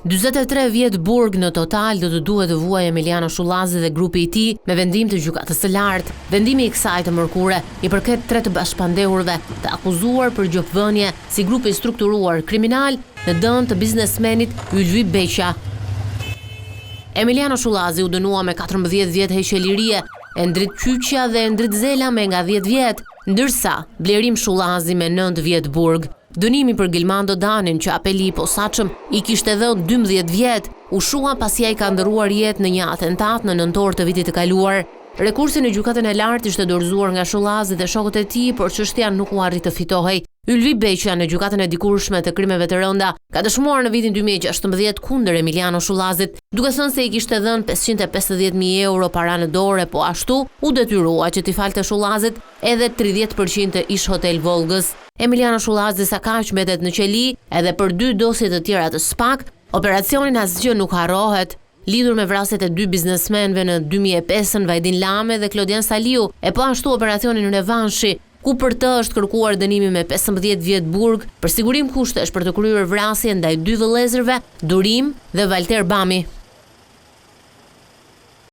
43 vjet burg në total do të duhet të vuajë Emiliano Shullazi dhe grupi i tij me vendim të gjykatës së lartë. Vendimi i kësaj të mërkure i përket 3 të bashkëpandehurve të akuzuar për gjopvënie si grup i strukturuar kriminal në dëm të biznesmenit Ylvi Beqa. Emiliano Shullazi u dënua me 14 vjet heqje lirie, Endrit Qyqja dhe Endrit Zela me nga 10 vjet, ndërsa Blerim Shullazi me 9 vjet burg. Dënimi për Gilmando Danin, që apeli i posaçëm i kishte dhënë 12 vjet, u shua pasi ai ka ndëruar jetë në një atentat në nëntor të vitit të kaluar. Rekursi në gjykatën e lartë ishte dorëzuar nga Shullazi dhe shokët e tij, por çështja nuk u arrit të fitohej. Ylvi Beqa në gjykatën e dikurshme të krimeve të rënda ka dëshmuar në vitin 2016 kundër Emiliano Shullazit, duke thënë se i kishte dhënë 550.000 euro para në dorë, po ashtu u detyrua që t'i falte Shullazit edhe 30% të ish hotel Volgës. Emiliano Shullazi sa kaq mbetet në qeli edhe për 2 dosje të tjera të SPAK. Operacionin asgjë nuk harrohet, lidhur me vrasjet e 2 biznesmenëve në 2005, Vajdin Lame dhe Klodian Saliu, e po ashtu operacionin Revanshi, ku për të është kërkuar dënimi me 15 vjet burg për sigurim kushtesh për të kryer vrasje ndaj 2 vëllezërve, Durim dhe Valter Bami.